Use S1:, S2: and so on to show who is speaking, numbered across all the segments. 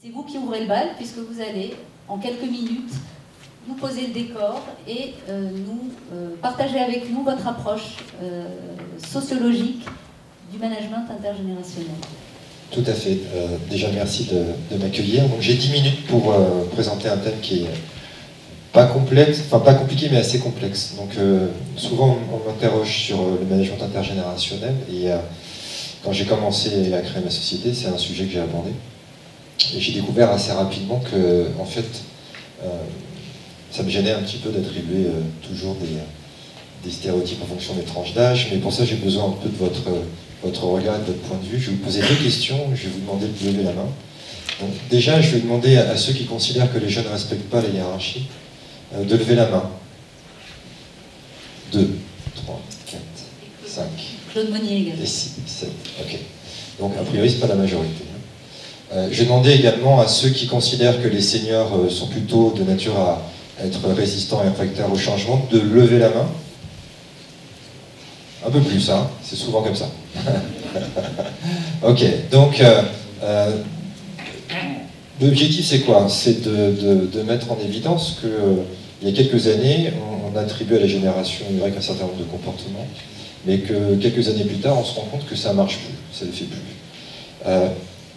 S1: C'est vous qui ouvrez le bal, puisque vous allez, en quelques minutes, nous poser le décor et nous partager avec nous votre approche sociologique du management intergénérationnel.
S2: Tout à fait. Déjà, merci de m'accueillir. Donc, j'ai 10 minutes pour présenter un thème qui est pas complexe, enfin pas compliqué, mais assez complexe. Donc, souvent, on m'interroge sur le management intergénérationnel et quand j'ai commencé à créer ma société, c'est un sujet que j'ai abordé. Et j'ai découvert assez rapidement que, en fait, ça me gênait un petit peu d'attribuer toujours des stéréotypes en fonction des tranches d'âge, mais pour ça, j'ai besoin un peu de votre regard et de votre point de vue. Je vais vous poser deux questions, je vais vous demander de lever la main. Donc, déjà, je vais demander à ceux qui considèrent que les jeunes ne respectent pas les hiérarchies, de lever la main. 2, 3, 4, 5.
S1: Claude Monnier également.
S2: Et 6, 7. Ok. Donc, a priori, ce n'est pas la majorité. Je vais demander également à ceux qui considèrent que les seniors sont plutôt de nature à être résistants et réfractaires au changement, de lever la main. Un peu plus, hein, c'est souvent comme ça. Ok, donc l'objectif c'est quoi? C'est de mettre en évidence qu'il y a quelques années, on attribuait à la génération Y un certain nombre de comportements, mais que quelques années plus tard, on se rend compte que ça ne marche plus, ça ne le fait plus.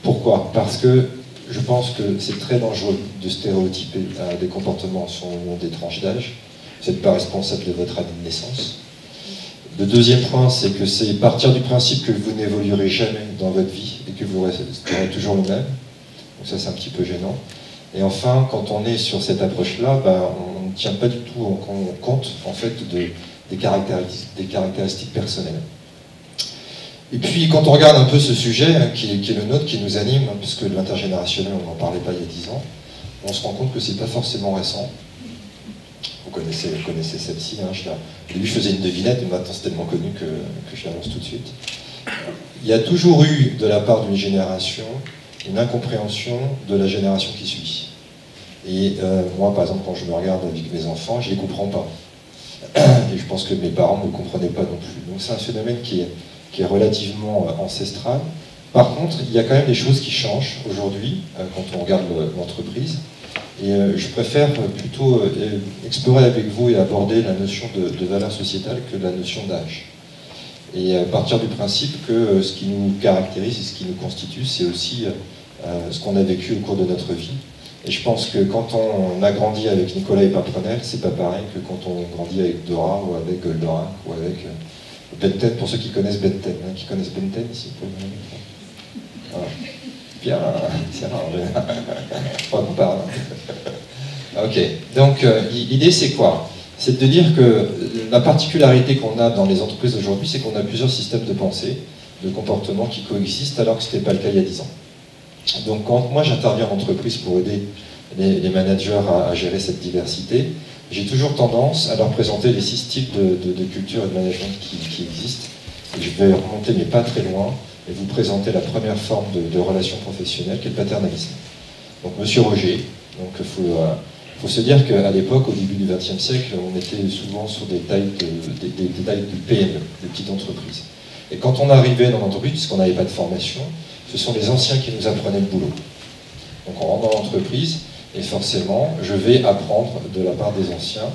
S2: Pourquoi? Parce que je pense que c'est très dangereux de stéréotyper des comportements selon des tranches d'âge. Vous n'êtes pas responsable de votre année de naissance. Le deuxième point, c'est que c'est partir du principe que vous n'évoluerez jamais dans votre vie et que vous resterez toujours le même. Donc ça, c'est un petit peu gênant. Et enfin, quand on est sur cette approche-là, on ne tient pas du tout en compte en fait, des caractéristiques personnelles. Et puis, quand on regarde un peu ce sujet, hein, qui est le nôtre, qui nous anime, hein, puisque l'intergénérationnel, on n'en parlait pas il y a 10 ans, on se rend compte que c'est pas forcément récent. Vous connaissez celle-ci, hein, au début je faisais une devinette, mais maintenant c'est tellement connu que je l'annonce tout de suite. Il y a toujours eu, de la part d'une génération, une incompréhension de la génération qui suit. Et moi, par exemple, quand je me regarde avec mes enfants, je ne les comprends pas. Et je pense que mes parents ne me comprenaient pas non plus. Donc c'est un phénomène qui est relativement ancestral. Par contre, il y a quand même des choses qui changent aujourd'hui, quand on regarde l'entreprise. Et je préfère plutôt explorer avec vous et aborder la notion de valeur sociétale que la notion d'âge. Et partir du principe que ce qui nous caractérise et ce qui nous constitue, c'est aussi ce qu'on a vécu au cours de notre vie. Et je pense que quand on a grandi avec Nicolas et Paprenel, c'est pas pareil que quand on grandit avec Dora ou avec Goldorak ou avec Ben 10, pour ceux qui connaissent Ben 10, hein, qui connaissent Ben 10 ici, pour le voilà. Bien, c'est rare, je crois qu'on parle. Ok, donc l'idée c'est quoi? C'est de dire que la particularité qu'on a dans les entreprises aujourd'hui, c'est qu'on a plusieurs systèmes de pensée, de comportement qui coexistent, alors que ce n'était pas le cas il y a 10 ans. Donc quand moi j'interviens en entreprise pour aider les managers à gérer cette diversité, j'ai toujours tendance à leur présenter les 6 types de culture et de management qui existent. Et je vais remonter mais pas très loin et vous présenter la première forme de relation professionnelle qui est le paternalisme. Donc Monsieur Roger, il faut se dire qu'à l'époque, au début du XXe siècle, on était souvent sur des tailles de PME, de petites entreprises. Et quand on arrivait dans l'entreprise, puisqu'on n'avait pas de formation, ce sont les anciens qui nous apprenaient le boulot. Donc on rentre dans l'entreprise, et forcément, je vais apprendre de la part des anciens.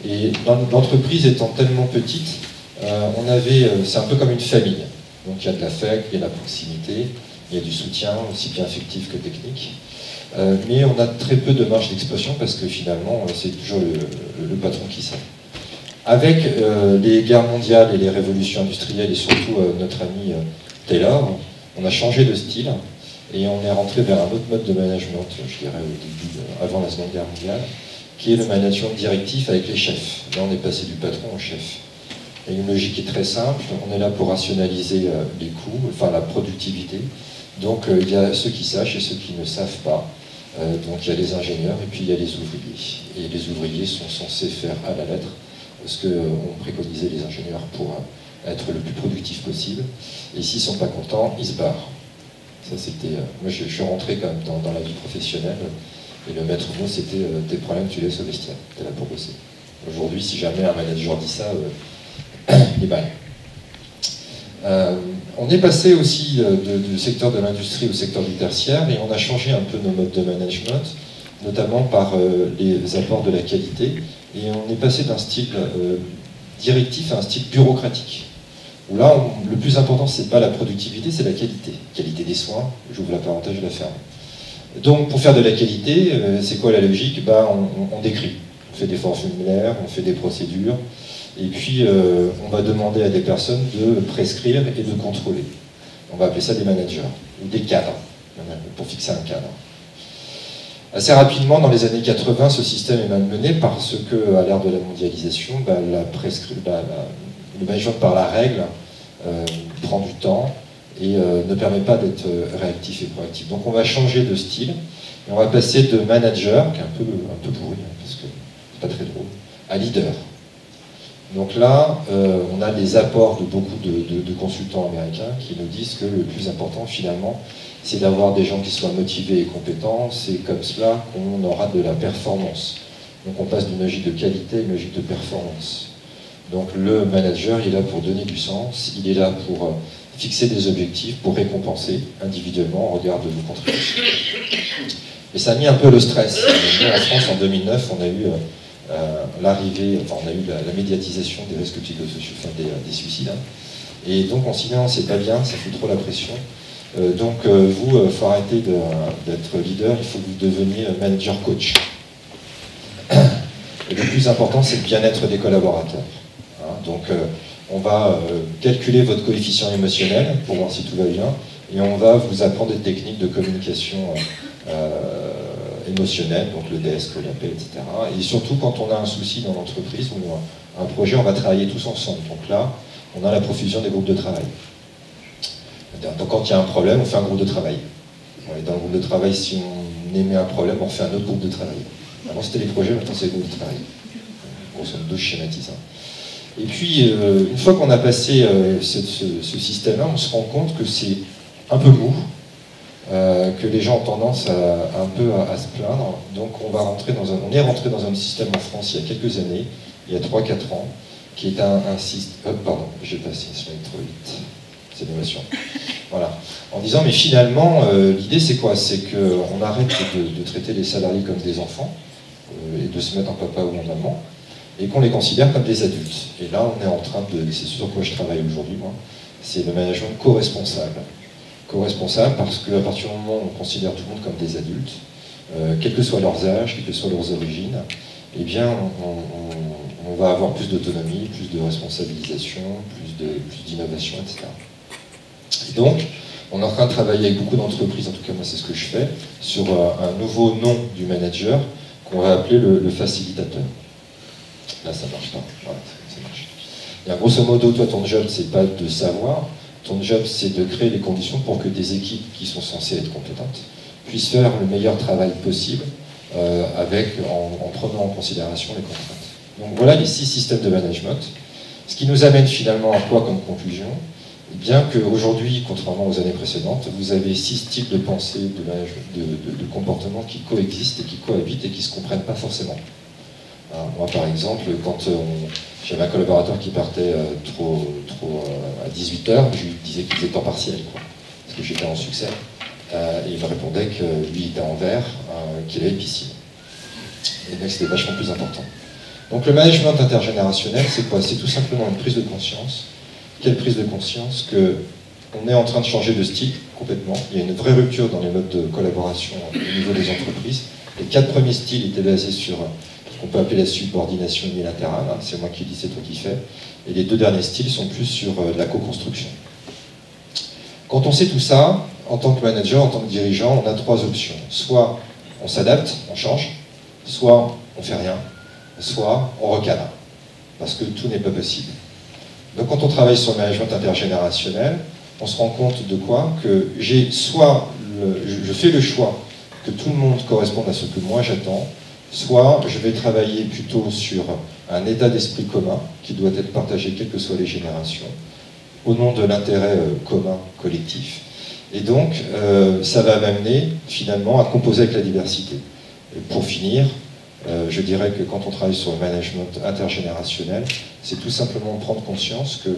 S2: Et l'entreprise étant tellement petite, c'est un peu comme une famille. Donc il y a de l'affect, il y a de la proximité, il y a du soutien, aussi bien affectif que technique. Mais on a très peu de marge d'expression parce que finalement, c'est toujours le patron qui sait. Avec les guerres mondiales et les révolutions industrielles et surtout notre ami Taylor, on a changé de style et on est rentré vers un autre mode de management, je dirais au début, avant la Seconde Guerre mondiale, qui est le management directif avec les chefs. Là, on est passé du patron au chef. Il y a une logique qui est très simple, on est là pour rationaliser les coûts, enfin la productivité. Donc il y a ceux qui sachent et ceux qui ne savent pas. Donc il y a les ingénieurs et puis il y a les ouvriers. Et les ouvriers sont censés faire à la lettre ce qu'ont préconisé les ingénieurs pour être le plus productif possible. Et s'ils ne sont pas contents, ils se barrent. Ça c'était. Moi je suis rentré quand même dans la vie professionnelle et le maître mot c'était tes problèmes tu laisses au vestiaire, t'es là pour bosser. Aujourd'hui si jamais un manager dit ça, il est mal. On est passé aussi du secteur de l'industrie au secteur du tertiaire et on a changé un peu nos modes de management, notamment par les apports de la qualité. Et on est passé d'un style directif à un style bureaucratique. Où là, le plus important, c'est pas la productivité, c'est la qualité. Qualité des soins, j'ouvre la parenthèse, je la ferme. Donc, pour faire de la qualité, c'est quoi la logique? On décrit. On fait des formulaires, on fait des procédures, et puis on va demander à des personnes de prescrire et de contrôler. On va appeler ça des managers, ou des cadres, pour fixer un cadre. Assez rapidement, dans les années 80, ce système est malmené parce que, à l'ère de la mondialisation, le management par la règle prend du temps et ne permet pas d'être réactif et proactif. Donc on va changer de style et on va passer de manager, qui est un peu pourri, parce que c'est pas très drôle, à leader. Donc là, on a les apports de beaucoup de consultants américains qui nous disent que le plus important finalement, c'est d'avoir des gens qui soient motivés et compétents. C'est comme cela qu'on aura de la performance. Donc on passe d'une logique de qualité à une logique de performance. Donc le manager, il est là pour donner du sens, il est là pour fixer des objectifs, pour récompenser individuellement au regard de vos contributions. Et ça a mis un peu le stress. Nous, en France, en 2009, on a eu l'arrivée, enfin on a eu la médiatisation des risques psychosociaux, enfin des suicides. Hein. Et donc on s'est dit non, c'est pas bien, ça fout trop la pression. Donc vous, il faut arrêter d'être leader, il faut que vous deveniez manager coach. Et le plus important, c'est le bien-être des collaborateurs. Hein, donc on va calculer votre coefficient émotionnel pour voir si tout va bien, et on va vous apprendre des techniques de communication émotionnelle, donc le DESC, l'APEL, etc. Et surtout, quand on a un souci dans l'entreprise ou un projet, on va travailler tous ensemble. Donc là, on a la profusion des groupes de travail. Donc quand il y a un problème, on fait un groupe de travail. Et dans le groupe de travail, si on émet un problème, on fait un autre groupe de travail. Avant c'était les projets, maintenant c'est les groupes de travail. Grosso modo, je schématise. Et puis, une fois qu'on a passé ce système-là, on se rend compte que c'est un peu mou, que les gens ont tendance un peu à se plaindre. Donc on est rentré dans un système en France il y a quelques années, il y a 3-4 ans, qui est un système... pardon, j'ai passé une slide trop vite. C'est l'innovation. Voilà. En disant, mais finalement, l'idée c'est quoi? C'est qu'on arrête de traiter les salariés comme des enfants, et de se mettre en papa ou en maman, et qu'on les considère comme des adultes. Et là, on est en train de... C'est sur quoi je travaille aujourd'hui, moi. C'est le management co-responsable. Co-responsable parce qu'à partir du moment où on considère tout le monde comme des adultes, quels que soient leurs âges, quelles que soient leurs origines, eh bien, on va avoir plus d'autonomie, plus de responsabilisation, plus d'innovation, etc. Et donc, on est en train de travailler avec beaucoup d'entreprises, en tout cas moi c'est ce que je fais, sur un nouveau nom du manager qu'on va appeler le facilitateur. Là ça marche pas, voilà, ça marche. Et grosso modo, toi ton job c'est pas de savoir, ton job c'est de créer les conditions pour que des équipes qui sont censées être compétentes puissent faire le meilleur travail possible en prenant en considération les contraintes. Donc voilà les 6 systèmes de management, ce qui nous amène finalement à quoi comme conclusion? Bien qu'aujourd'hui, contrairement aux années précédentes, vous avez 6 styles de pensée, de comportement qui coexistent et qui cohabitent et qui ne se comprennent pas forcément. Moi, par exemple, quand j'avais un collaborateur qui partait à 18h, je lui disais qu'il faisait temps partiel, quoi, parce que j'étais en succès, et il me répondait que lui était en vert, qu'il avait piscine. Et donc c'était vachement plus important. Donc le management intergénérationnel, c'est quoi? C'est tout simplement une prise de conscience. Quelle prise de conscience qu'on est en train de changer de style complètement. Il y a une vraie rupture dans les modes de collaboration au niveau des entreprises. Les 4 premiers styles étaient basés sur ce qu'on peut appeler la subordination unilatérale, hein, c'est moi qui dis, c'est toi qui fais. Et les 2 derniers styles sont plus sur la co-construction. Quand on sait tout ça, en tant que manager, en tant que dirigeant, on a 3 options. Soit on s'adapte, on change, soit on fait rien, soit on recadre. Parce que tout n'est pas possible. Donc quand on travaille sur le management intergénérationnel, on se rend compte de quoi? Que je fais le choix que tout le monde corresponde à ce que moi j'attends, soit je vais travailler plutôt sur un état d'esprit commun qui doit être partagé quelles que soient les générations, au nom de l'intérêt commun, collectif. Et donc ça va m'amener finalement à composer avec la diversité. Et pour finir, je dirais que quand on travaille sur le management intergénérationnel, c'est tout simplement prendre conscience que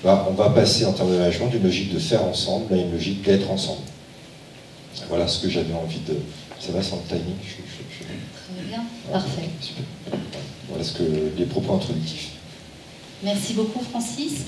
S2: on va passer en termes de management d'une logique de faire ensemble à une logique d'être ensemble. Voilà ce que j'avais envie de... Ça va sans le timing
S1: Très bien, parfait.
S2: Super. Voilà les propos introductifs.
S1: Merci beaucoup Francis.